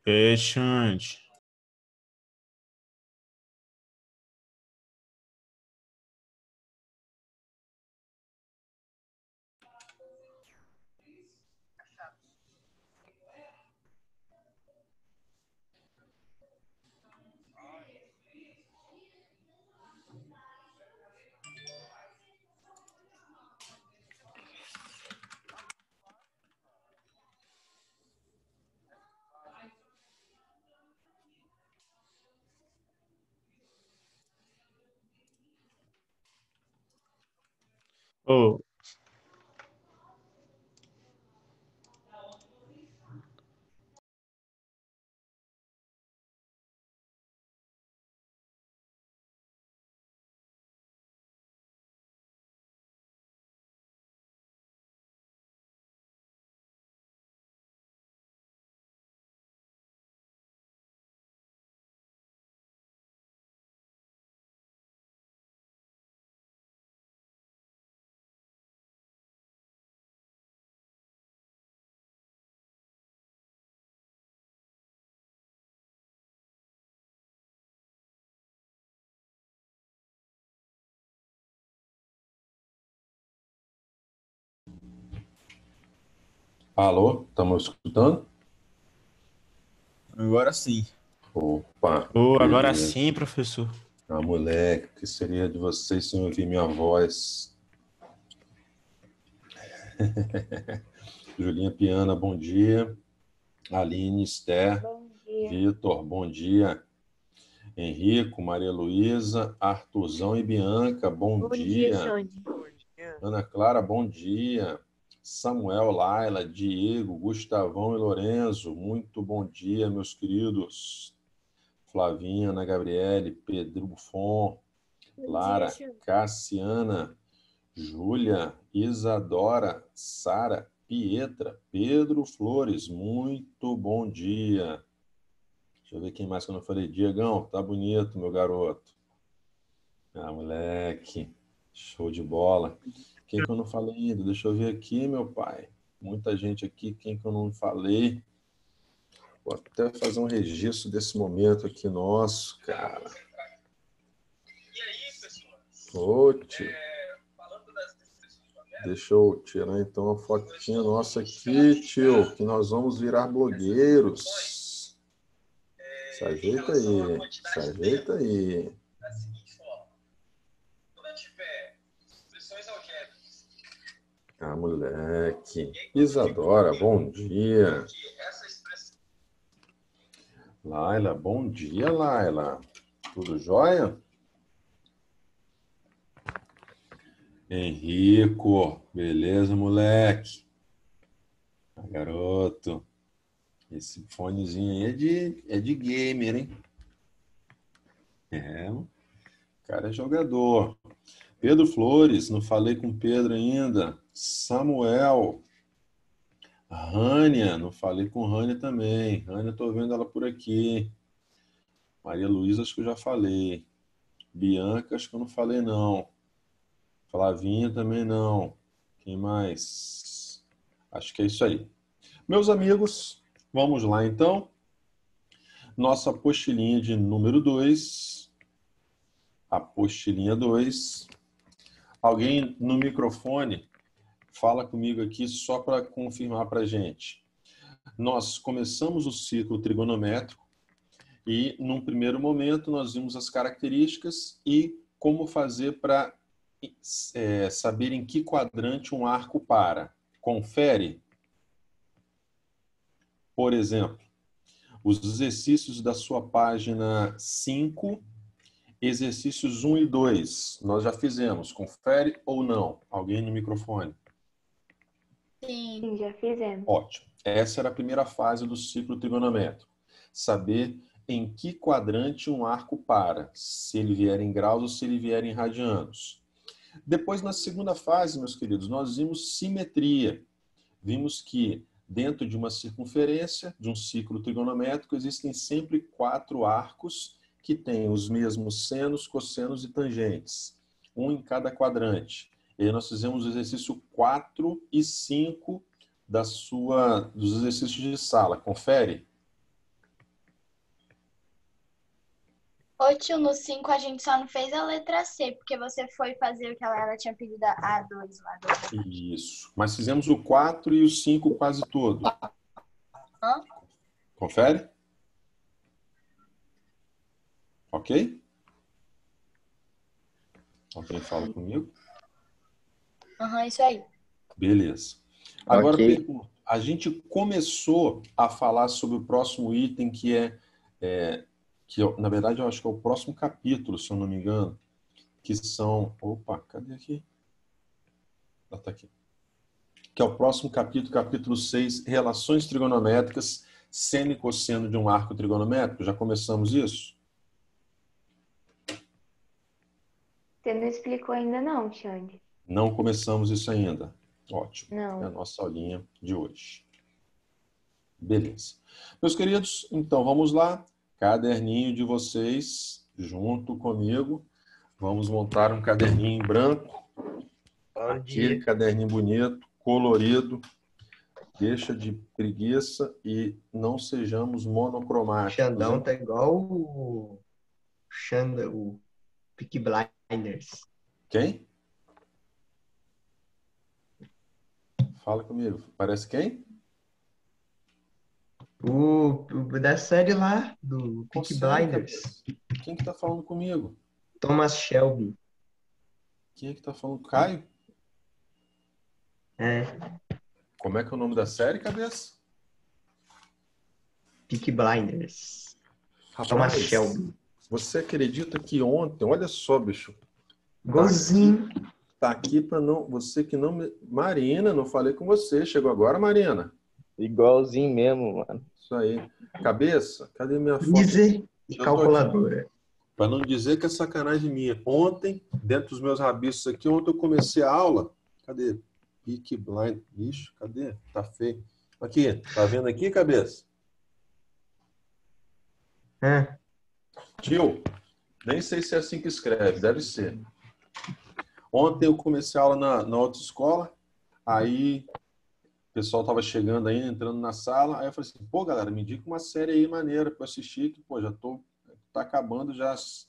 É, Xande. Ô, Alô, estamos escutando? agora sim. Opa, Ô, agora beleza. sim, professor. Ah, moleque, o que seria de vocês sem ouvir minha voz? Julinha Piana, bom dia. Aline, Esther, Bom dia. Vitor, bom dia. Henrico, Maria Luísa, Artuzão e Bianca, bom Bom dia, dia. Xande. Ana Clara, bom dia. Samuel, Laila, Diego, Gustavão e Lorenzo, muito bom dia, meus queridos. Flavinha, Ana Gabriele, Pedro Buffon, Bom dia, Lara, Xande. Cassiana, Júlia, Isadora, Sara, Pietra, Pedro Flores, muito bom dia. Deixa eu ver quem mais que eu não falei. Diegão, tá bonito, meu garoto. Ah, moleque, show de bola. Quem que eu não falei ainda? Deixa eu ver aqui, meu pai. Muita gente aqui, quem que eu não falei? Vou até fazer um registro desse momento aqui nosso, cara. Ô, tio. Deixa eu tirar então a fotinha nossa aqui, tio, que nós vamos virar blogueiros. Se ajeita aí, se ajeita aí. Ah, moleque. Isadora, bom dia. Laila, bom dia, Laila. Tudo jóia? Henrico, beleza, moleque? Ah, garoto. Esse fonezinho aí é de gamer, hein? É, o cara é jogador. Pedro Flores, não falei com o Pedro ainda. Samuel. Rânia, não falei com Rânia também. Rânia, tô vendo ela por aqui. Maria Luísa, acho que eu já falei. Bianca, acho que eu não falei, não. Flavinha também não. Quem mais? Acho que é isso aí. Meus amigos, vamos lá então. Nossa apostilinha de número 2. Apostilinha 2. Alguém no microfone fala comigo aqui só para confirmar para a gente. Nós começamos o ciclo trigonométrico e, num primeiro momento, nós vimos as características e como fazer para saber em que quadrante um arco para. Confere, por exemplo, os exercícios da sua página 5, exercícios 1 e 2. Nós já fizemos. Confere ou não? Alguém no microfone? Sim, já fizemos. Ótimo. Essa era a primeira fase do ciclo trigonométrico. Saber em que quadrante um arco para, se ele vier em graus ou se ele vier em radianos. Depois, na segunda fase, meus queridos, nós vimos simetria. Vimos que dentro de uma circunferência, de um ciclo trigonométrico, existem sempre 4 arcos que têm os mesmos senos, cossenos e tangentes, um em cada quadrante. E aí nós fizemos o exercício 4 e 5 dos exercícios de sala. Confere? Ô tio, no 5 a gente só não fez a letra C, porque você foi fazer o que ela tinha pedido a A2 lá. Isso. Mas fizemos o 4 e o 5 quase todo. Hã? Confere? Ok? Alguém fala comigo? Aham, isso aí. Beleza. Agora, Ok. pergunta. A gente começou a falar sobre o próximo item, na verdade, eu acho que é o próximo capítulo, se eu não me engano, que são... Opa, cadê aqui? Ah, tá aqui. Que é o próximo capítulo, capítulo 6, relações trigonométricas, seno e cosseno de um arco trigonométrico. Já começamos isso? Você não explicou ainda não, Xande. Não começamos isso ainda. Ótimo. Não. É a nossa aulinha de hoje. Beleza. Meus queridos, então vamos lá. Caderninho de vocês, junto comigo. Vamos montar um caderninho em branco. Aquele caderninho bonito, colorido. Deixa de preguiça e não sejamos monocromáticos. Xandão tá igual o Peaky Blinders. Quem? Fala comigo. Parece quem? O da série lá, do Peaky Consegue, Blinders. cabeça. Quem que tá falando comigo? Thomas Shelby. Quem é que tá falando? Caio? É, Como é que é o nome da série, cabeça? Peaky Blinders. Rapaz, Thomas Shelby. você acredita que ontem, olha só, bicho, Golzinho. tá aqui para não, você que não me... Marina, não falei com você, chegou agora, Marina? Igualzinho mesmo, mano. Isso aí. Cabeça, cadê minha foto? Dizer e Eu tô aqui. calculadora. Para não dizer que é sacanagem minha. Ontem, dentro dos meus rabiscos aqui, ontem eu comecei a aula. Cadê? Peaky Blind. Ixi, cadê? Tá feio. Aqui, tá vendo aqui, cabeça? É. Tio, nem sei se é assim que escreve, deve ser. Ontem eu comecei a aula na autoescola, aí o pessoal tava chegando aí, entrando na sala, aí eu falei assim, pô, galera, me indica uma série aí maneira para assistir, que, pô, tá acabando já as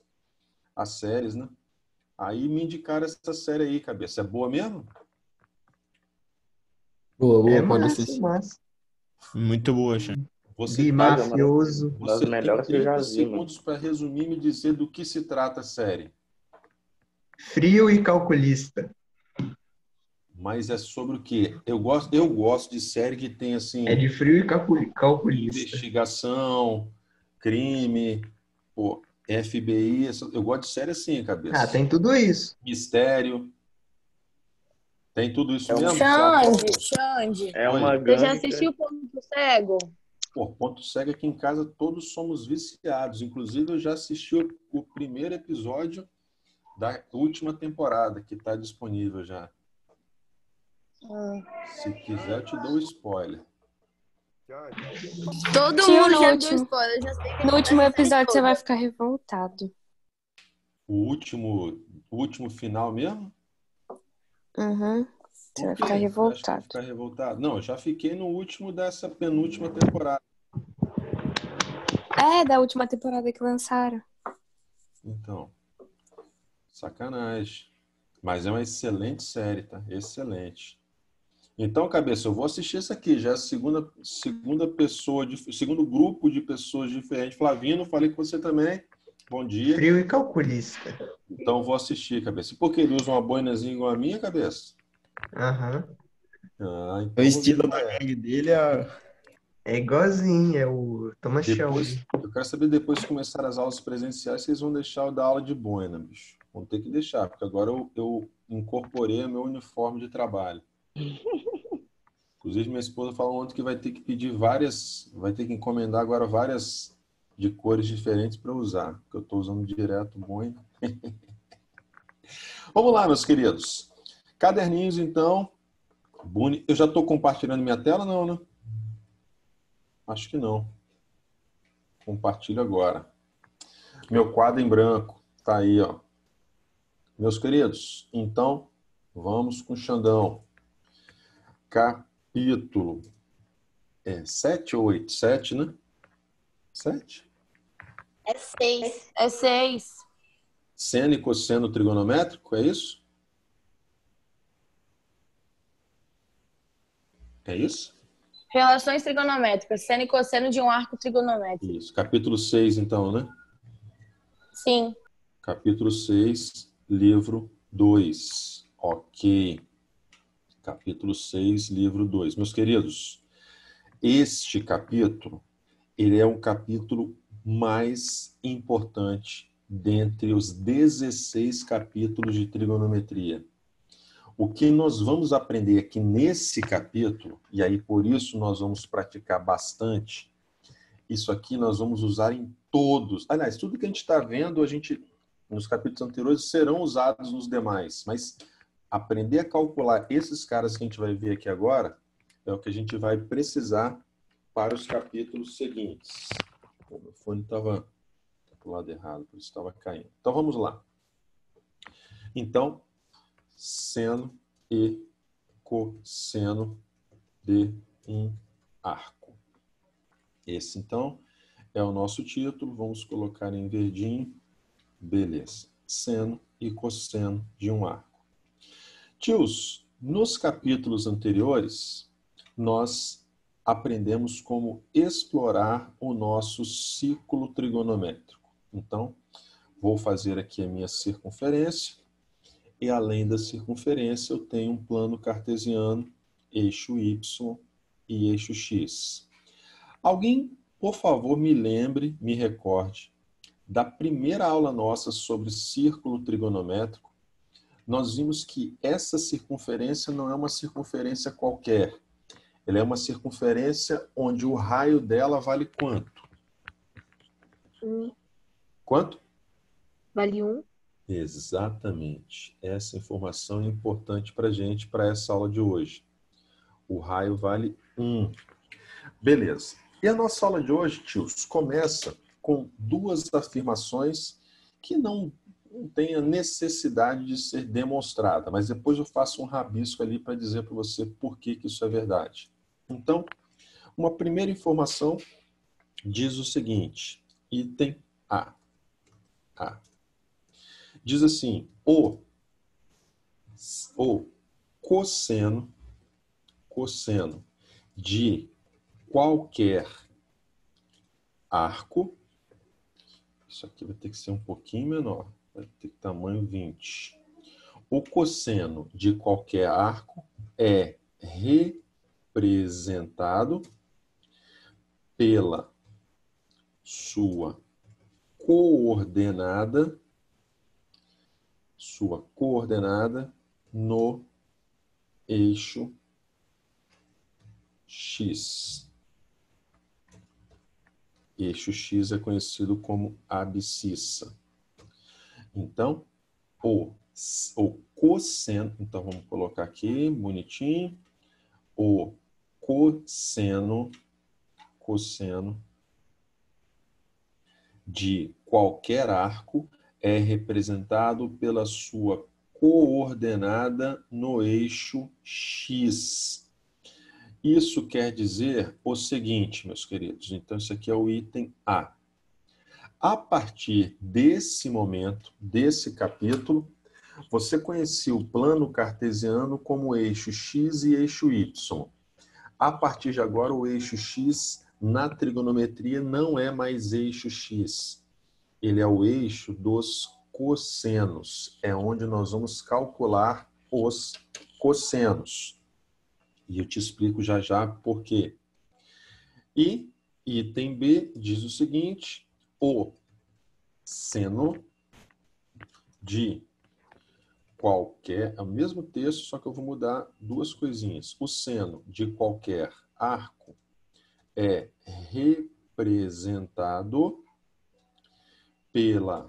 séries, né? Aí me indicaram essa série aí, cabeça. É boa mesmo? Boa, boa, É pode massa, assistir. massa. Muito boa, Xande. Você De mafioso. Você Das tem melhores que eu já 30 vi, mano. segundos para resumir e me dizer do que se trata a série. Frio e calculista. Mas é sobre o quê? Eu gosto de série que tem, assim, É de frio e calculista. investigação, crime, pô, FBI. Eu gosto de série assim, cabeça. Ah, tem tudo isso. Mistério. Tem tudo isso É um mesmo? Xande. É Oi. uma Você já gangue. assistiu Ponto Cego? Pô, ponto cego aqui em casa, todos somos viciados. Inclusive, eu já assisti o primeiro episódio da última temporada, que está disponível já. Se quiser, eu te dou o spoiler. Todo Tio, mundo no já último- deu spoiler, eu já sei que No último vai sair episódio você toda. vai ficar revoltado. O último final mesmo? Uhum. Você vai Por quê? ficar Você acha que eu vou revoltado. ficar revoltado? Não, eu já fiquei no último dessa penúltima temporada. É, da última temporada que lançaram. Então, sacanagem. Mas é uma excelente série, tá? Excelente. Então, cabeça, eu vou assistir essa aqui. Já é a segunda pessoa, segundo grupo de pessoas diferentes. Flavino, falei com você também. Bom dia. Frio e calculista. Então, eu vou assistir, cabeça. E por que ele usa uma boinazinha igual a minha, cabeça? Aham. Ah, então O vou ver estilo qual da é. gangue dele é... É igualzinho, é o Thomas Depois, Shelby. eu quero saber depois que começar as aulas presenciais, vocês vão deixar eu dar aula de boina, bicho. Vão ter que deixar, porque agora eu incorporei o meu uniforme de trabalho. Inclusive, minha esposa falou ontem que vai ter que pedir vai ter que encomendar agora várias de cores diferentes para usar, porque eu estou usando direto boina. Vamos lá, meus queridos. Caderninhos, então. Eu já estou compartilhando minha tela, não, né? Acho que não. Compartilho agora. Meu quadro em branco. Tá aí, ó. Meus queridos, então, vamos com o Xandão. Capítulo 7 ou 8? 7, né? 7? É 6. É 6. Seno e cosseno trigonométrico, é isso? É isso? Relações trigonométricas. Seno e cosseno de um arco trigonométrico. Isso. Capítulo 6, então, né? Sim. Capítulo 6, livro 2. Ok. Capítulo 6, livro 2. Meus queridos, este capítulo, ele é o capítulo mais importante dentre os 16 capítulos de trigonometria. O que nós vamos aprender aqui nesse capítulo, e aí por isso nós vamos praticar bastante, isso aqui nós vamos usar em todos. Aliás, tudo que a gente está vendo, nos capítulos anteriores, serão usados nos demais. Mas aprender a calcular esses caras que a gente vai ver aqui agora é o que a gente vai precisar para os capítulos seguintes. O meu fone estava do lado errado, por isso estava caindo. Então vamos lá. Então, seno e cosseno de um arco. Esse, então, é o nosso título. Vamos colocar em verdinho. Beleza. Seno e cosseno de um arco. Tios, nos capítulos anteriores, nós aprendemos como explorar o nosso círculo trigonométrico. Então, vou fazer aqui a minha circunferência. E além da circunferência, eu tenho um plano cartesiano, eixo Y e eixo X. Alguém, por favor, me lembre, me recorde, da primeira aula nossa sobre círculo trigonométrico, nós vimos que essa circunferência não é uma circunferência qualquer. Ela é uma circunferência onde o raio dela vale quanto? Quanto? Vale 1. Exatamente. Essa informação é importante para a gente, para essa aula de hoje. O raio vale 1. Beleza. E a nossa aula de hoje, tios, começa com duas afirmações que não tem a necessidade de ser demonstrada, mas depois eu faço um rabisco ali para dizer para você por que isso é verdade. Então, uma primeira informação diz o seguinte, item A. Diz assim, o cosseno de qualquer arco, isso aqui vai ter que ser um pouquinho menor, vai ter tamanho 20. O cosseno de qualquer arco é representado pela sua coordenada no eixo X. Eixo X é conhecido como abscissa. Então, o cosseno, então vamos colocar aqui, bonitinho, o cosseno de qualquer arco é representado pela sua coordenada no eixo X. Isso quer dizer o seguinte, meus queridos. Então, isso aqui é o item A. A partir desse momento, desse capítulo, você conhecia o plano cartesiano como eixo X e eixo Y. A partir de agora, o eixo X na trigonometria não é mais eixo X. Ele é o eixo dos cossenos. É onde nós vamos calcular os cossenos. E eu te explico já já por quê. E item B diz o seguinte, o seno de qualquer, é o mesmo texto, só que eu vou mudar duas coisinhas. O seno de qualquer arco é representado pela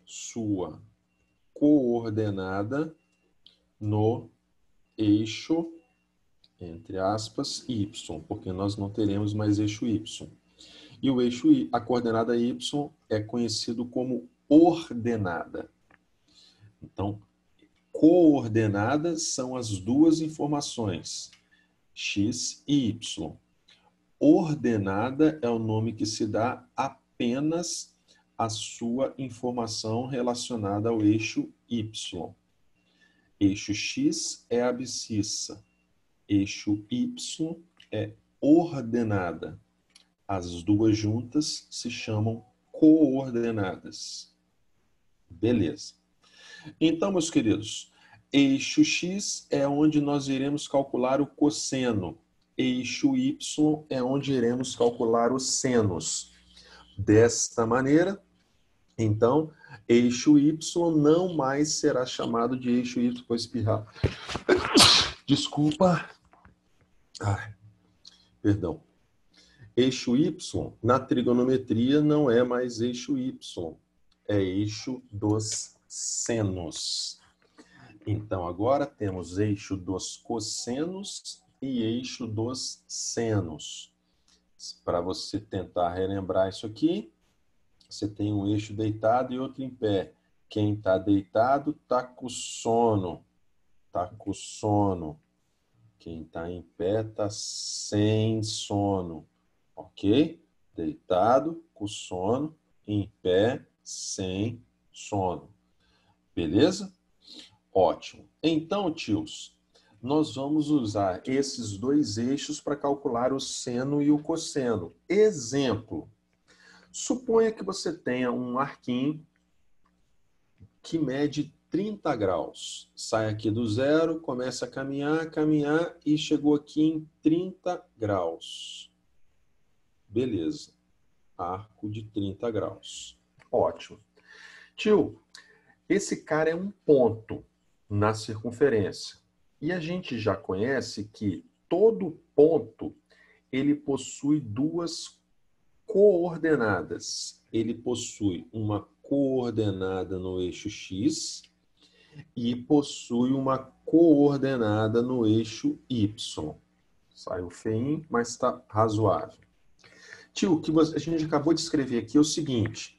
sua coordenada no eixo, entre aspas, Y, porque nós não teremos mais eixo Y. E o eixo Y, a coordenada Y é conhecido como ordenada. Então, coordenadas são as duas informações, X e Y. Ordenada é o nome que se dá apenas a sua informação relacionada ao eixo Y. Eixo X é abscissa. Eixo Y é ordenada. As duas juntas se chamam coordenadas. Beleza. Então, meus queridos, eixo X é onde nós iremos calcular o cosseno. Eixo Y é onde iremos calcular os senos. Desta maneira, então, eixo Y não mais será chamado de eixo Y. Vou espirrar. Desculpa. Ai, perdão. Eixo Y, na trigonometria, não é mais eixo Y. É eixo dos senos. Então, agora temos eixo dos cossenos e eixo dos senos. Para você tentar relembrar isso aqui, você tem um eixo deitado e outro em pé. Quem está deitado está com sono. Está com sono. Quem está em pé está sem sono. Ok? Deitado, com sono, em pé, sem sono. Beleza? Ótimo. Então, tios, nós vamos usar esses dois eixos para calcular o seno e o cosseno. Exemplo. Suponha que você tenha um arquinho que mede 30 graus. Sai aqui do zero, começa a caminhar e chegou aqui em 30 graus. Beleza. Arco de 30 graus. Ótimo. Tio, esse cara é um ponto na circunferência. E a gente já conhece que todo ponto ele possui duas coordenadas. Ele possui uma coordenada no eixo X e possui uma coordenada no eixo Y. Saiu feinho, mas está razoável. Tio, o que a gente acabou de escrever aqui é o seguinte.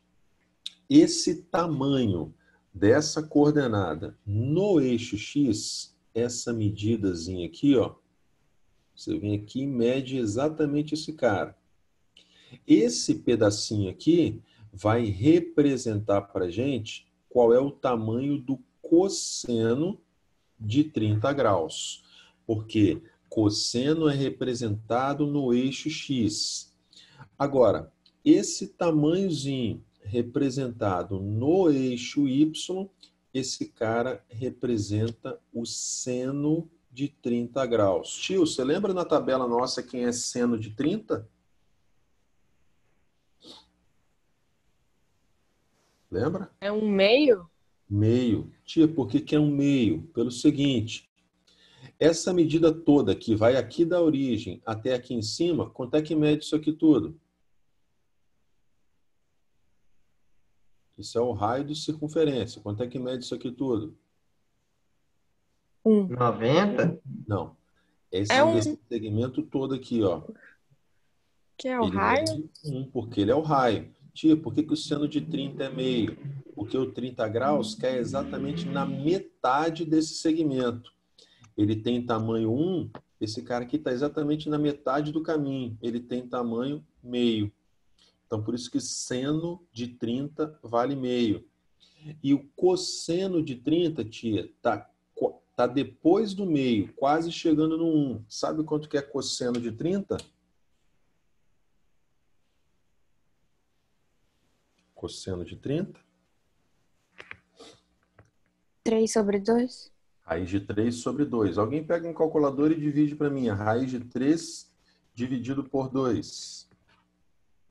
Esse tamanho dessa coordenada no eixo X, essa medidazinha aqui, ó, você vem aqui e mede exatamente esse cara. Esse pedacinho aqui vai representar para a gente qual é o tamanho do cosseno de 30 graus. Porque cosseno é representado no eixo X. Agora, esse tamanhozinho representado no eixo Y, esse cara representa o seno de 30 graus. Tio, você lembra na tabela nossa quem é seno de 30? Lembra? É um meio? Meio. Tia, por que é um meio? Pelo seguinte, essa medida toda que vai aqui da origem até aqui em cima, quanto é que mede isso aqui tudo? Isso é o raio de circunferência. Quanto é que mede isso aqui tudo? 90? Não. Esse segmento todo aqui, ó. Que é o Ele raio? mede 1, porque ele é o raio. Tia, por que o seno de 30 é meio? Porque o 30 graus cai exatamente na metade desse segmento. Ele tem tamanho 1, esse cara aqui está exatamente na metade do caminho. Ele tem tamanho meio. Então, por isso que seno de 30 vale meio. E o cosseno de 30, tia, tá depois do meio, quase chegando no 1. Sabe quanto que é cosseno de 30? Cosseno de 30? 3/2? Raiz de 3 sobre 2. Alguém pega um calculador e divide para mim. A raiz de 3 dividido por 2.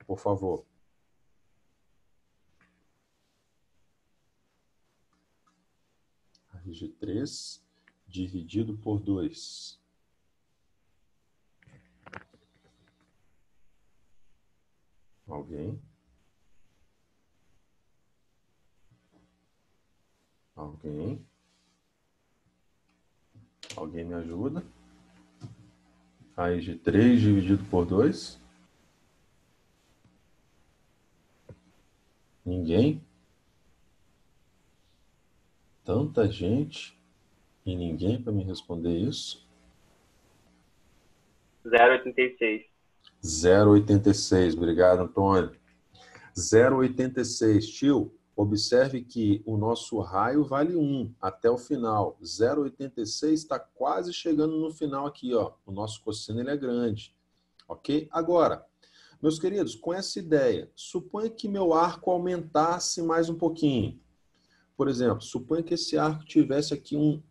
Por favor. Raiz de 3 dividido por 2. Alguém? Alguém? Alguém me ajuda? Raiz de 3 dividido por 2? Ninguém? Tanta gente e ninguém para me responder isso? 0,86. 0,86. Obrigado, Antônio. 0,86. Tio, observe que o nosso raio vale 1 até o final. 0,86 está quase chegando no final aqui, ó. O nosso cosseno ele é grande. Ok? Agora, meus queridos, com essa ideia, suponha que meu arco aumentasse mais um pouquinho. Por exemplo, suponha que esse arco tivesse aqui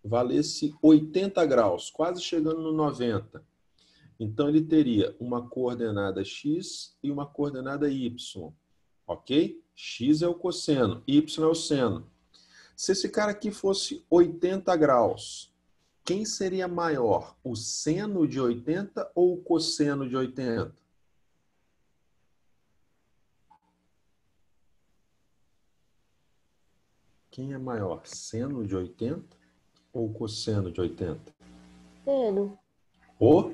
valesse 80 graus, quase chegando no 90. Então, ele teria uma coordenada x e uma coordenada y. Ok? X é o cosseno, y é o seno. Se esse cara aqui fosse 80 graus, quem seria maior? O seno de 80 ou o cosseno de 80? Quem é maior? Seno de 80 ou cosseno de 80? Seno. O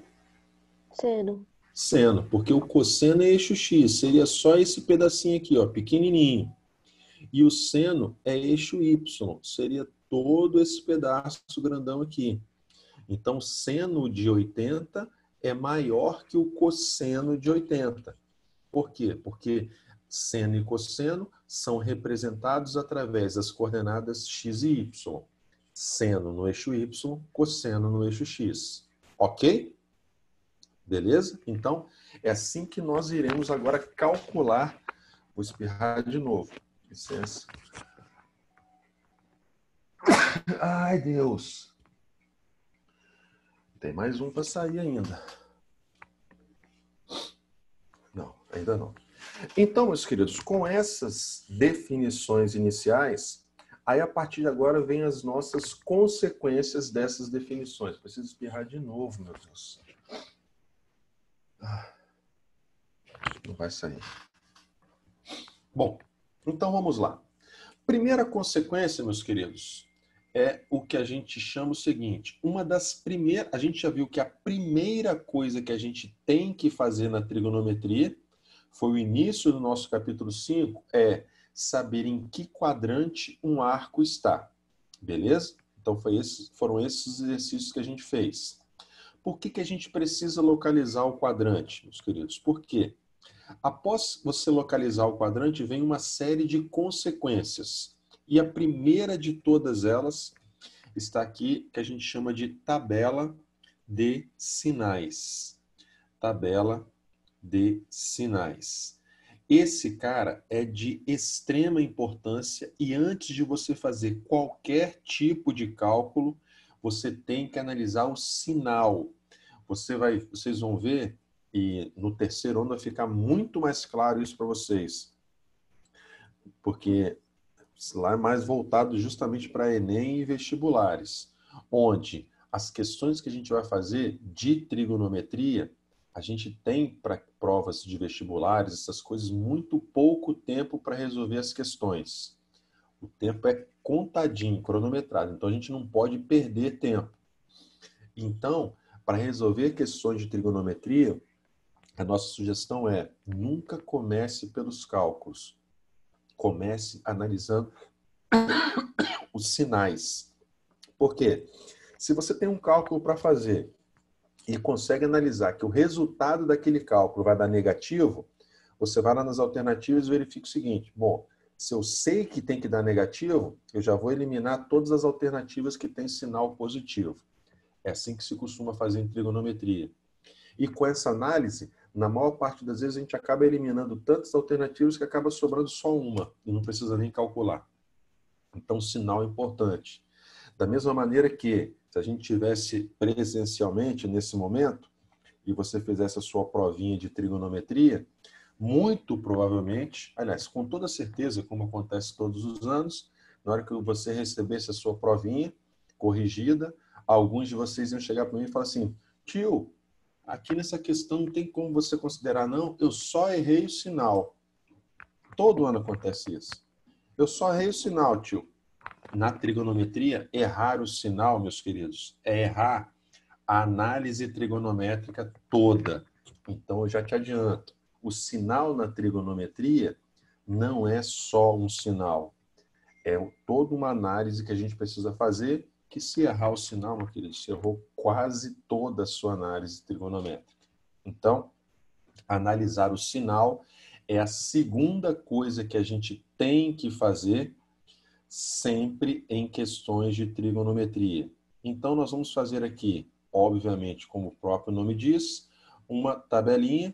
Seno. seno, porque o cosseno é eixo x, seria só esse pedacinho aqui, ó, pequenininho. E o seno é eixo y, seria todo esse pedaço grandão aqui. Então, seno de 80 é maior que o cosseno de 80. Por quê? Porque seno e cosseno são representados através das coordenadas x e y. Seno no eixo y, cosseno no eixo x. Ok? Beleza? Então, é assim que nós iremos agora calcular. Vou espirrar de novo. Licença. Ai, Deus. Tem mais um para sair ainda. Não, ainda não. Então, meus queridos, com essas definições iniciais, aí a partir de agora vem as nossas consequências dessas definições. Preciso espirrar de novo, meu Deus. Não vai sair. Bom, então vamos lá. Primeira consequência, meus queridos, é o que a gente chama o seguinte. A gente já viu que a primeira coisa que a gente tem que fazer na trigonometria, foi o início do nosso capítulo 5, é saber em que quadrante um arco está. Beleza? Então foram esses exercícios que a gente fez. Por que a gente precisa localizar o quadrante, meus queridos? Por quê? Após você localizar o quadrante, vem uma série de consequências. E a primeira de todas elas está aqui, que a gente chama de tabela de sinais. Tabela de sinais. Esse cara é de extrema importância e antes de você fazer qualquer tipo de cálculo, você tem que analisar o sinal. Vocês vão ver, e no terceiro ano vai ficar muito mais claro isso para vocês. Porque lá é mais voltado justamente para Enem e vestibulares, onde as questões que a gente vai fazer de trigonometria, a gente tem para provas de vestibulares, essas coisas, muito pouco tempo para resolver as questões. O tempo é contadinho, cronometrado, então a gente não pode perder tempo. Então, para resolver questões de trigonometria, a nossa sugestão é nunca comece pelos cálculos. Comece analisando os sinais. Por quê? Se você tem um cálculo para fazer e consegue analisar que o resultado daquele cálculo vai dar negativo, você vai lá nas alternativas e verifica o seguinte. Bom, se eu sei que tem que dar negativo, eu já vou eliminar todas as alternativas que têm sinal positivo. É assim que se costuma fazer em trigonometria. E com essa análise, na maior parte das vezes a gente acaba eliminando tantas alternativas que acaba sobrando só uma e não precisa nem calcular. Então, sinal é importante. Da mesma maneira que, se a gente tivesse presencialmente nesse momento e você fizesse a sua provinha de trigonometria, muito provavelmente, aliás, com toda certeza, como acontece todos os anos, na hora que você recebesse a sua provinha corrigida, alguns de vocês iam chegar para mim e falar assim, tio, aqui nessa questão não tem como você considerar não, eu só errei o sinal. Todo ano acontece isso. Eu só errei o sinal, tio. Na trigonometria, errar o sinal, meus queridos, é errar a análise trigonométrica toda. Então, eu já te adianto, o sinal na trigonometria não é só um sinal. É toda uma análise que a gente precisa fazer, que se errar o sinal, meu querido, você errou quase toda a sua análise trigonométrica. Então, analisar o sinal É a segunda coisa que a gente tem que fazer sempre em questões de trigonometria. Então, nós vamos fazer aqui, obviamente, como o próprio nome diz, uma tabelinha.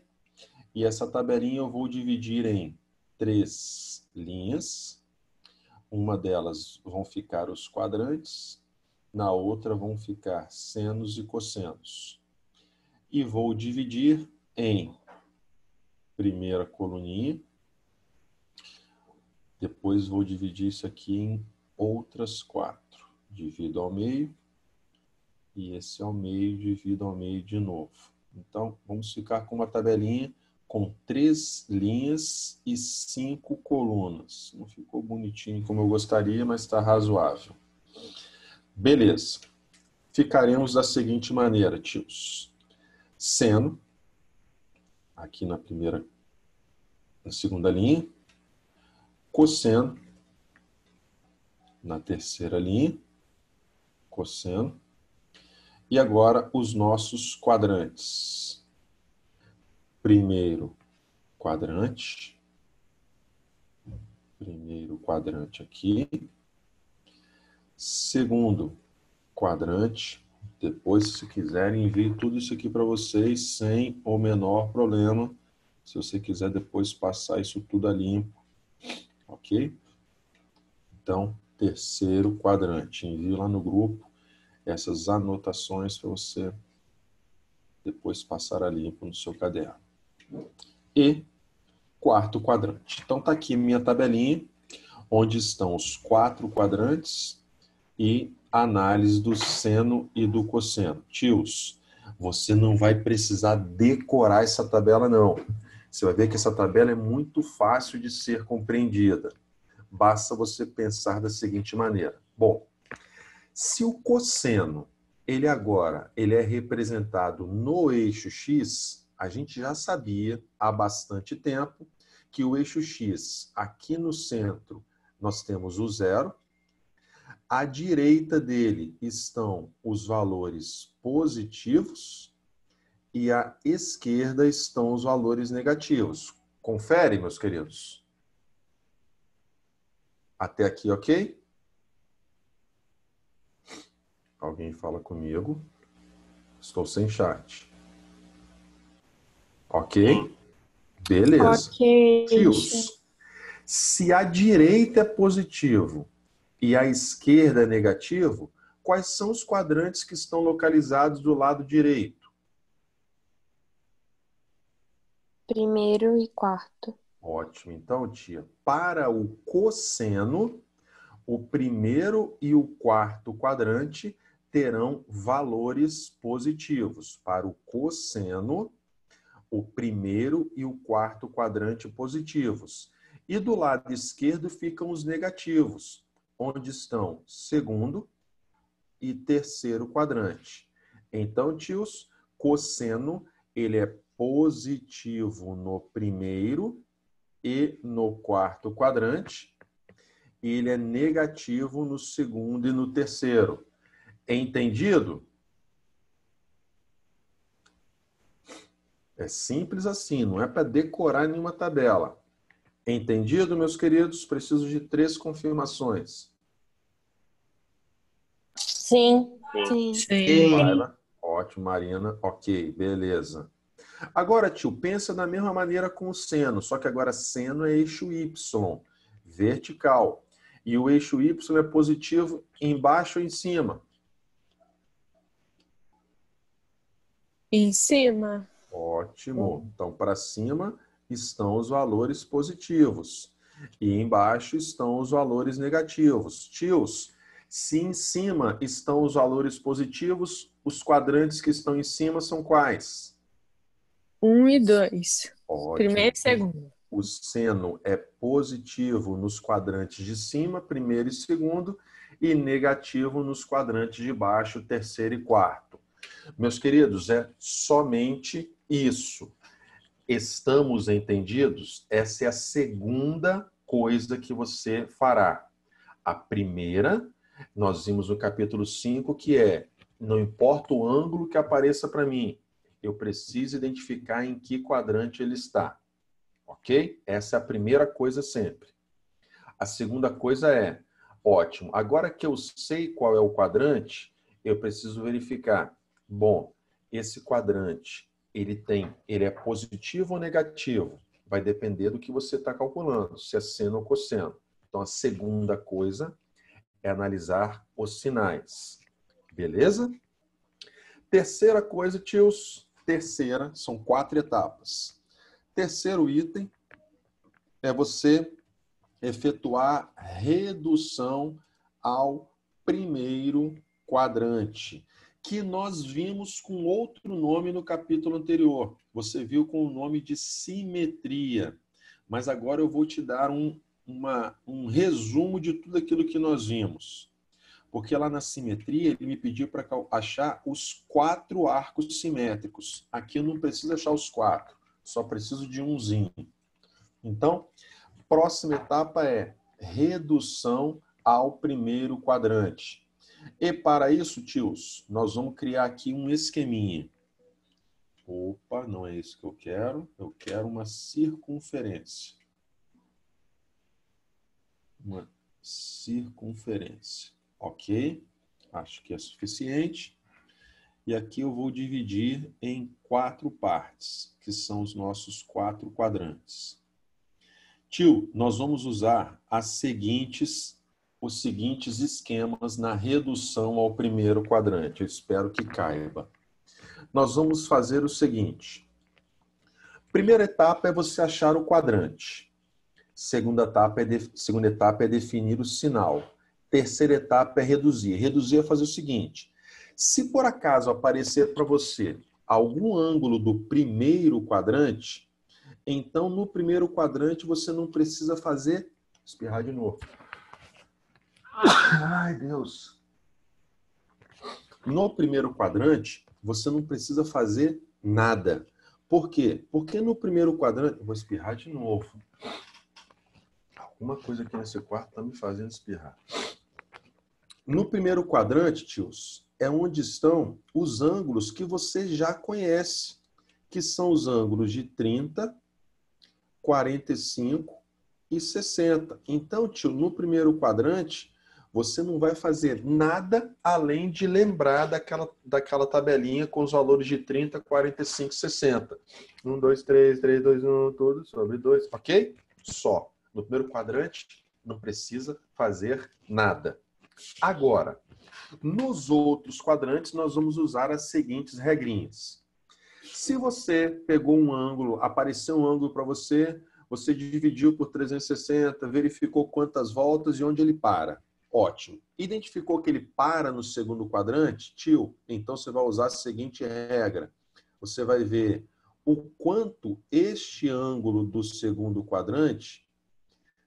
E essa tabelinha eu vou dividir em 3 linhas. Uma delas vão ficar os quadrantes, na outra vão ficar senos e cossenos. E vou dividir em primeira coluninha, depois vou dividir isso aqui em outras 4. Divido ao meio, e esse ao meio, divido ao meio de novo. Então, vamos ficar com uma tabelinha com 3 linhas e 5 colunas. Não ficou bonitinho como eu gostaria, mas está razoável. Beleza. Ficaremos da seguinte maneira, tios. Seno, aqui na segunda linha. Cosseno, na terceira linha. Cosseno. E agora os nossos quadrantes. Primeiro quadrante aqui, segundo quadrante, depois, se quiserem, envio tudo isso aqui para vocês sem o menor problema, se você quiser depois passar isso tudo a limpo, ok? Então, terceiro quadrante, envio lá no grupo essas anotações para você depois passar a limpo no seu caderno. E quarto quadrante. Então, está aqui minha tabelinha, onde estão os 4 quadrantes e a análise do seno e do cosseno. Tios, você não vai precisar decorar essa tabela, não. Você vai ver que essa tabela é muito fácil de ser compreendida. Basta você pensar da seguinte maneira. Bom, se o cosseno, ele é representado no eixo X, a gente já sabia há bastante tempo que o eixo X, aqui no centro, nós temos o 0. À direita dele estão os valores positivos e à esquerda estão os valores negativos. Confere, meus queridos? Até aqui, ok? Alguém fala comigo? Estou sem chat. Ok? Beleza. Ok. Tios, se a direita é positivo e a esquerda é negativo, quais são os quadrantes que estão localizados do lado direito? Primeiro e quarto. Ótimo. Então, tia, para o cosseno, o primeiro e o quarto quadrante terão valores positivos. Para o cosseno, o primeiro e o quarto quadrante positivos. E do lado esquerdo ficam os negativos, onde estão segundo e terceiro quadrante. Então, tios, cosseno, ele é positivo no primeiro e no quarto quadrante, e ele é negativo no segundo e no terceiro. Entendido? É simples assim, não é para decorar nenhuma tabela. Entendido, meus queridos? Preciso de 3 confirmações. Sim. Sim. Laila, ótimo, Marina, ok, beleza. Agora, tio, pensa da mesma maneira com o seno, só que agora seno é eixo Y, vertical. E o eixo Y é positivo embaixo ou em cima? Em cima. Ótimo. Então, para cima estão os valores positivos. E embaixo estão os valores negativos. Tios, se em cima estão os valores positivos, os quadrantes que estão em cima são quais? 1 e 2. Ótimo. Primeiro e segundo. O seno é positivo nos quadrantes de cima, primeiro e segundo, e negativo nos quadrantes de baixo, terceiro e quarto. Meus queridos, é somente isso. Estamos entendidos? Essa é a segunda coisa que você fará. A primeira, nós vimos no capítulo 5, que é, não importa o ângulo que apareça para mim, eu preciso identificar em que quadrante ele está. ok? Essa é a primeira coisa sempre. A segunda coisa é, ótimo, agora que eu sei qual é o quadrante, eu preciso verificar. Bom, esse quadrante, ele é positivo ou negativo? Vai depender do que você está calculando, se é seno ou cosseno. Então, a segunda coisa é analisar os sinais. Beleza? Terceira coisa, tios. Terceira, são 4 etapas. Terceiro item é você efetuar redução ao primeiro quadrante, que nós vimos com outro nome no capítulo anterior. Você viu com o nome de simetria. Mas agora eu vou te dar um resumo de tudo aquilo que nós vimos. Porque lá na simetria, ele me pediu para achar os 4 arcos simétricos. Aqui eu não preciso achar os 4, só preciso de umzinho. Então, próxima etapa é redução ao primeiro quadrante. E para isso, tios, nós vamos criar aqui um esqueminha. Opa, não é isso que eu quero. Eu quero uma circunferência. Uma circunferência. Ok? Acho que é suficiente. E aqui eu vou dividir em 4 partes, que são os nossos 4 quadrantes. Tio, nós vamos usar os seguintes esquemas na redução ao primeiro quadrante. Eu espero que caiba. Nós vamos fazer o seguinte. Primeira etapa é você achar o quadrante. Segunda etapa é definir o sinal. Terceira etapa é reduzir. Reduzir é fazer o seguinte. Se por acaso aparecer para você algum ângulo do primeiro quadrante, então no primeiro quadrante você não precisa fazer... Espirrar de novo. Ai, Deus. No primeiro quadrante, você não precisa fazer nada. Por quê? Porque no primeiro quadrante... Eu vou espirrar de novo. Alguma coisa aqui nesse quarto está me fazendo espirrar. No primeiro quadrante, tios, é onde estão os ângulos que você já conhece, que são os ângulos de 30, 45 e 60. Então, tio, no primeiro quadrante, você não vai fazer nada além de lembrar daquela tabelinha com os valores de 30, 45 e 60. 1, 2, 3, 3, 2, 1, tudo sobre 2, ok? Só. No primeiro quadrante, não precisa fazer nada. Agora, nos outros quadrantes, nós vamos usar as seguintes regrinhas. Se você pegou um ângulo, apareceu um ângulo para você, você dividiu por 360, verificou quantas voltas e onde ele para. Ótimo. Identificou que ele para no segundo quadrante? Tio, então você vai usar a seguinte regra. Você vai ver o quanto este ângulo do segundo quadrante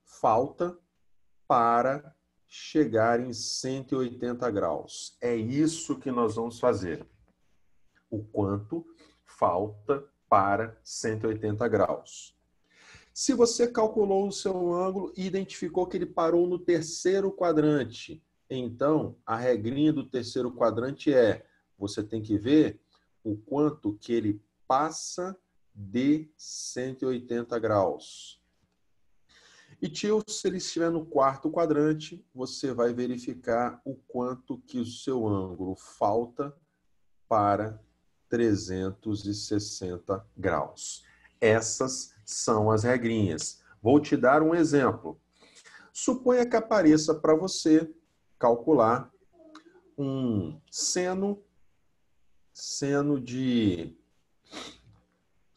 falta para chegar em 180 graus. É isso que nós vamos fazer. O quanto falta para 180 graus. Se você calculou o seu ângulo e identificou que ele parou no terceiro quadrante, então a regrinha do terceiro quadrante é, você tem que ver o quanto que ele passa de 180 graus. E, tio, se ele estiver no quarto quadrante, você vai verificar o quanto que o seu ângulo falta para 360 graus. Essas são as regrinhas. Vou te dar um exemplo. Suponha que apareça para você calcular um seno de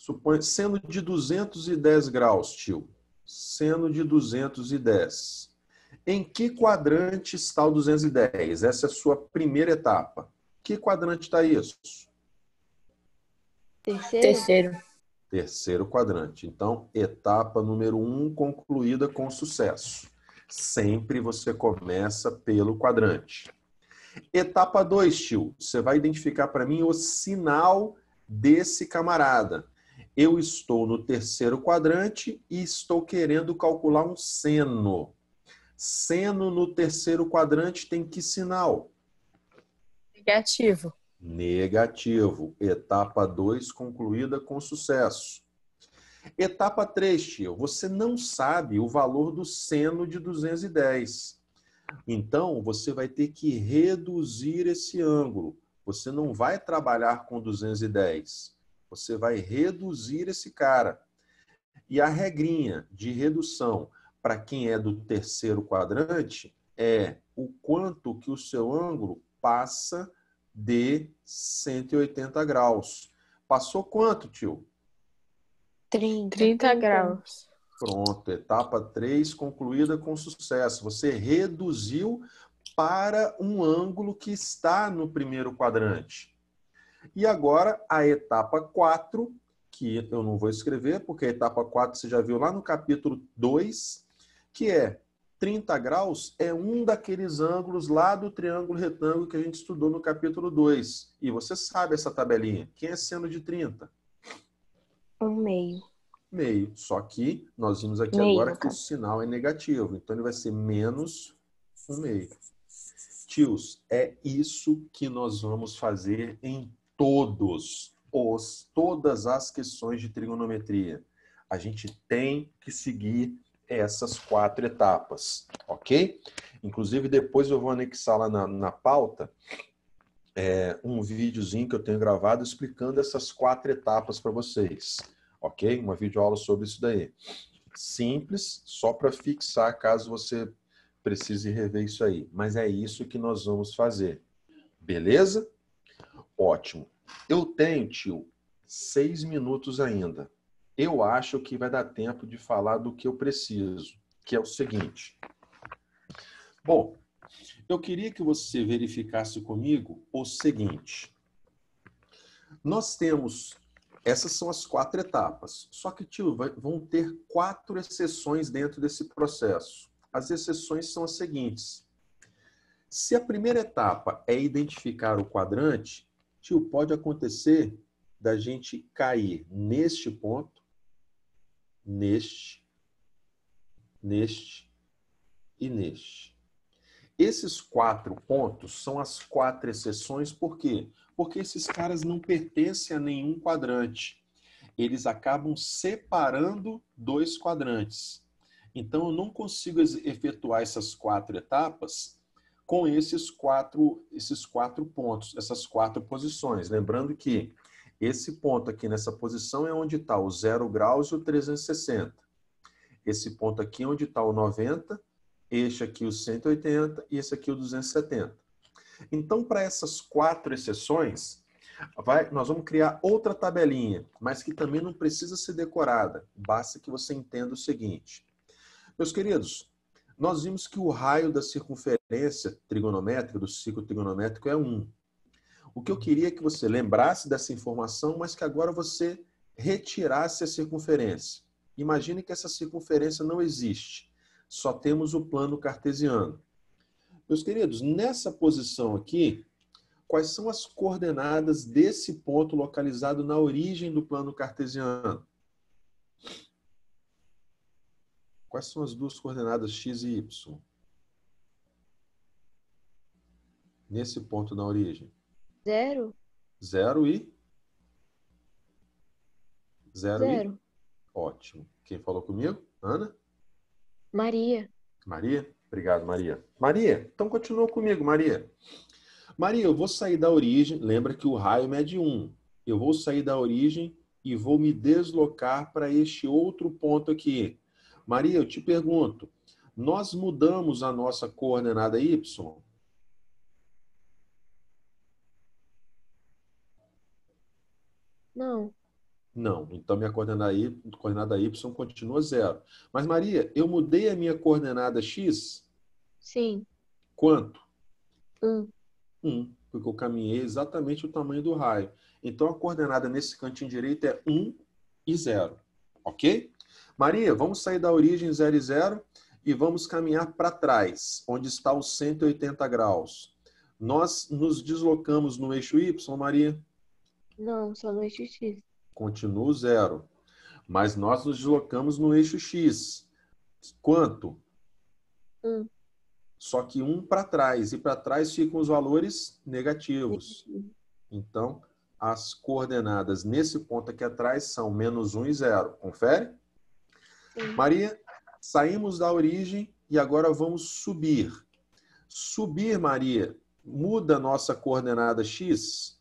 210 graus, tio. Seno de 210. Em que quadrante está o 210? Essa é a sua primeira etapa. Que quadrante está isso? Terceiro. Terceiro quadrante. Então, etapa número 1 concluída com sucesso. Sempre você começa pelo quadrante. Etapa 2, tio. Você vai identificar para mim o sinal desse camarada. Eu estou no terceiro quadrante e estou querendo calcular um seno. Seno no terceiro quadrante tem que sinal? Negativo. Negativo. Etapa 2 concluída com sucesso. Etapa 3, tio. Você não sabe o valor do seno de 210. Então, você vai ter que reduzir esse ângulo. Você não vai trabalhar com 210. Você vai reduzir esse cara. E a regrinha de redução para quem é do terceiro quadrante é o quanto que o seu ângulo passa de 180 graus. Passou quanto, tio? 30 graus. Pronto, etapa 3 concluída com sucesso. Você reduziu para um ângulo que está no primeiro quadrante. E agora a etapa 4, que eu não vou escrever, porque a etapa 4 você já viu lá no capítulo 2, que é 30 graus é um daqueles ângulos lá do triângulo retângulo que a gente estudou no capítulo 2. E você sabe essa tabelinha. Quem é seno de 30? 1/2. Meio. Só que nós vimos aqui Meio, agora no que o caso. sinal é negativo. Então, ele vai ser menos 1/2. Tios, é isso que nós vamos fazer em todas as questões de trigonometria. A gente tem que seguir essas 4 etapas, ok? Inclusive, depois eu vou anexar lá na pauta um videozinho que eu tenho gravado explicando essas 4 etapas para vocês, ok? Uma videoaula sobre isso daí. Simples, só para fixar caso você precise rever isso aí. Mas é isso que nós vamos fazer. Beleza? Ótimo. Eu tenho, tio, 6 minutos ainda. Eu acho que vai dar tempo de falar do que eu preciso, que é o seguinte. Bom, eu queria que você verificasse comigo o seguinte. Nós temos... Essas são as 4 etapas. Só que, tio, vão ter 4 exceções dentro desse processo. As exceções são as seguintes. Se a primeira etapa é identificar o quadrante, tio, pode acontecer da gente cair neste ponto, neste e neste. Esses 4 pontos são as 4 exceções, por quê? Porque esses caras não pertencem a nenhum quadrante. Eles acabam separando 2 quadrantes. Então, eu não consigo efetuar essas 4 etapas com esses quatro pontos, essas 4 posições. Lembrando que esse ponto aqui nessa posição é onde está o 0 graus e o 360. Esse ponto aqui é onde está o 90, este aqui o 180 e esse aqui o 270. Então, para essas 4 exceções, nós vamos criar outra tabelinha, mas que também não precisa ser decorada. Basta que você entenda o seguinte. Meus queridos, nós vimos que o raio da circunferência trigonométrica, do ciclo trigonométrico, é 1. O que eu queria é que você lembrasse dessa informação, mas que agora você retirasse a circunferência. Imagine que essa circunferência não existe. Só temos o plano cartesiano. Meus queridos, nessa posição aqui, quais são as coordenadas desse ponto localizado na origem do plano cartesiano? Quais são as 2 coordenadas x e y? Nesse ponto na origem. 0? 0 e? 0 e? 0. Ótimo. Quem falou comigo? Ana? Maria. Maria? Obrigado, Maria. Maria, então continua comigo, Maria. Maria, eu vou sair da origem. Lembra que o raio mede 1. Eu vou sair da origem e vou me deslocar para este outro ponto aqui. Maria, eu te pergunto, nós mudamos a nossa coordenada y? Não. Não. Então, minha coordenada y continua 0. Mas, Maria, eu mudei a minha coordenada x? Sim. Quanto? 1. 1. Porque eu caminhei exatamente o tamanho do raio. Então, a coordenada nesse cantinho direito é 1 e 0. Ok? Maria, vamos sair da origem 0 e 0 e vamos caminhar para trás, onde está os 180 graus. Nós nos deslocamos no eixo y, Maria? Não, só no eixo X. Continua 0. Mas nós nos deslocamos no eixo x. Quanto? 1. Só que 1 para trás. E para trás ficam os valores negativos. Então, as coordenadas nesse ponto aqui atrás são -1 e 0. Confere? Sim. Maria, saímos da origem e agora vamos subir. Subir, Maria, muda a nossa coordenada x?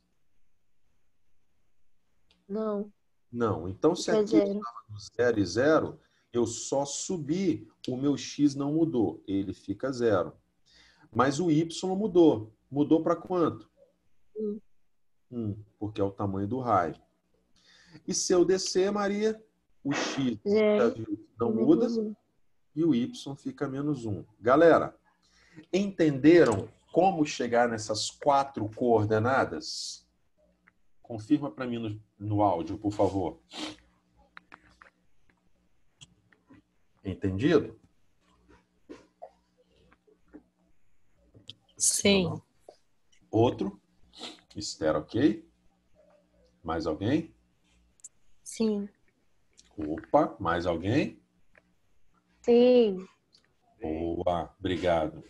Não. Não. Então, se Fica aqui zero. estava no 0 e 0, eu só subi, o meu x não mudou, ele fica 0. Mas o y mudou. Mudou para quanto? 1, porque é o tamanho do raio. E se eu descer, Maria, o x já Zero. viu, não muda e o y fica -1. Galera, entenderam como chegar nessas 4 coordenadas? Confirma para mim no áudio, por favor. Entendido? Sim. Outro? Esther, ok? Mais alguém? Sim. Opa, mais alguém? Sim. Boa, obrigado.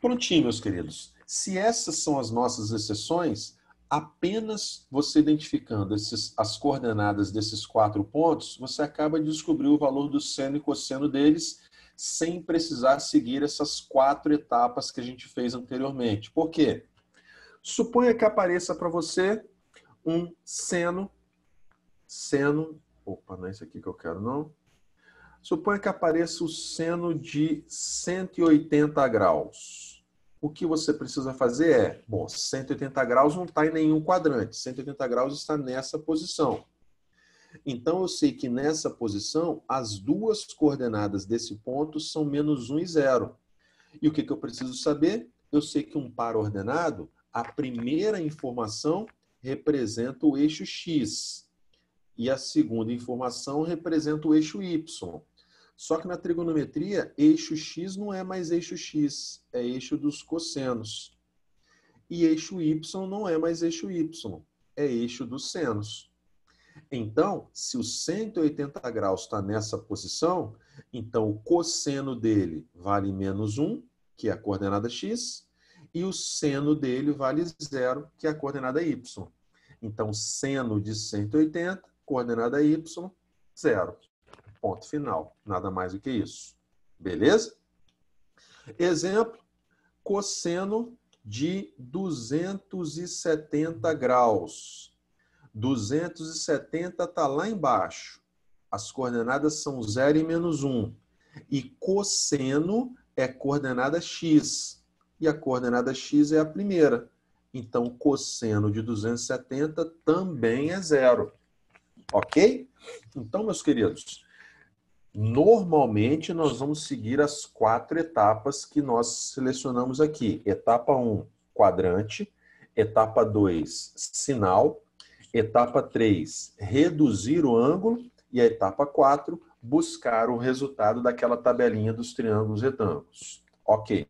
Prontinho, meus queridos. Se essas são as nossas exceções, apenas você identificando as coordenadas desses 4 pontos, você acaba de descobrir o valor do seno e cosseno deles sem precisar seguir essas 4 etapas que a gente fez anteriormente. Por quê? Suponha que apareça para você um seno. Opa, não é isso aqui que eu quero, não. Suponha que apareça o seno de 180 graus. O que você precisa fazer é, bom, 180 graus não está em nenhum quadrante, 180 graus está nessa posição. Então, eu sei que nessa posição, as 2 coordenadas desse ponto são -1 e 0. E o que eu preciso saber? Eu sei que um par ordenado, a primeira informação representa o eixo x e a segunda informação representa o eixo y. Só que na trigonometria, eixo x não é mais eixo x, é eixo dos cossenos. E eixo y não é mais eixo y, é eixo dos senos. Então, se o 180 graus está nessa posição, então o cosseno dele vale -1, que é a coordenada x, e o seno dele vale 0, que é a coordenada y. Então, seno de 180, coordenada y, 0. Ponto final. Nada mais do que isso. Beleza? Exemplo, cosseno de 270 graus. 270 está lá embaixo. As coordenadas são 0 e -1. E cosseno é coordenada x. E a coordenada x é a primeira. Então, cosseno de 270 também é 0. Ok? Então, meus queridos, normalmente nós vamos seguir as 4 etapas que nós selecionamos aqui. Etapa 1, quadrante. Etapa 2, sinal. Etapa 3, reduzir o ângulo. E a etapa 4, buscar o resultado daquela tabelinha dos triângulos retângulos. Ok.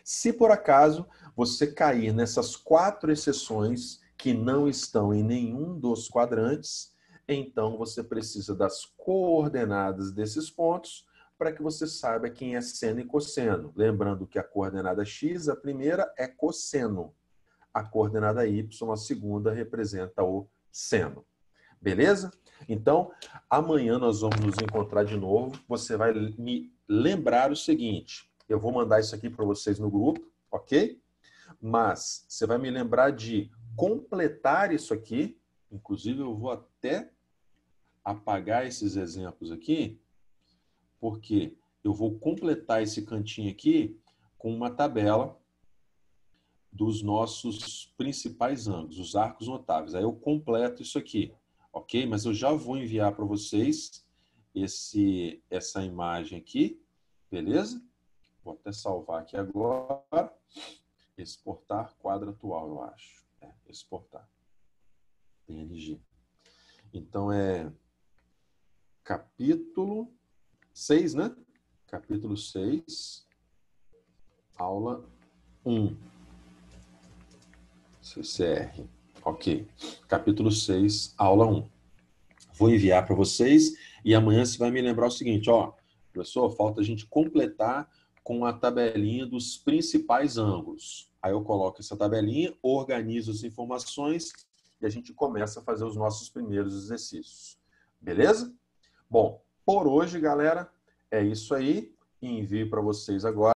Se por acaso você cair nessas 4 exceções que não estão em nenhum dos quadrantes, então você precisa das coordenadas desses pontos para que você saiba quem é seno e cosseno. Lembrando que a coordenada x, a primeira, é cosseno. A coordenada y, a segunda, representa o seno. Beleza? Então, amanhã nós vamos nos encontrar de novo. Você vai me lembrar o seguinte. Eu vou mandar isso aqui para vocês no grupo, ok? Mas você vai me lembrar de completar isso aqui. Inclusive, eu vou até apagar esses exemplos aqui, porque eu vou completar esse cantinho aqui com uma tabela dos nossos principais ângulos, os arcos notáveis. Aí eu completo isso aqui, ok? Mas eu já vou enviar para vocês essa imagem aqui, beleza? Vou até salvar aqui agora. Exportar quadro atual, eu acho. Exportar. PNG. Então, é capítulo 6, né? Capítulo 6, aula 1. CCR. Ok. Capítulo 6, aula 1. Vou enviar para vocês e amanhã você vai me lembrar o seguinte, ó, professor, falta a gente completar com a tabelinha dos principais ângulos. Aí eu coloco essa tabelinha, organizo as informações e a gente começa a fazer os nossos primeiros exercícios. Beleza? Bom, por hoje, galera, é isso aí. Envio para vocês agora.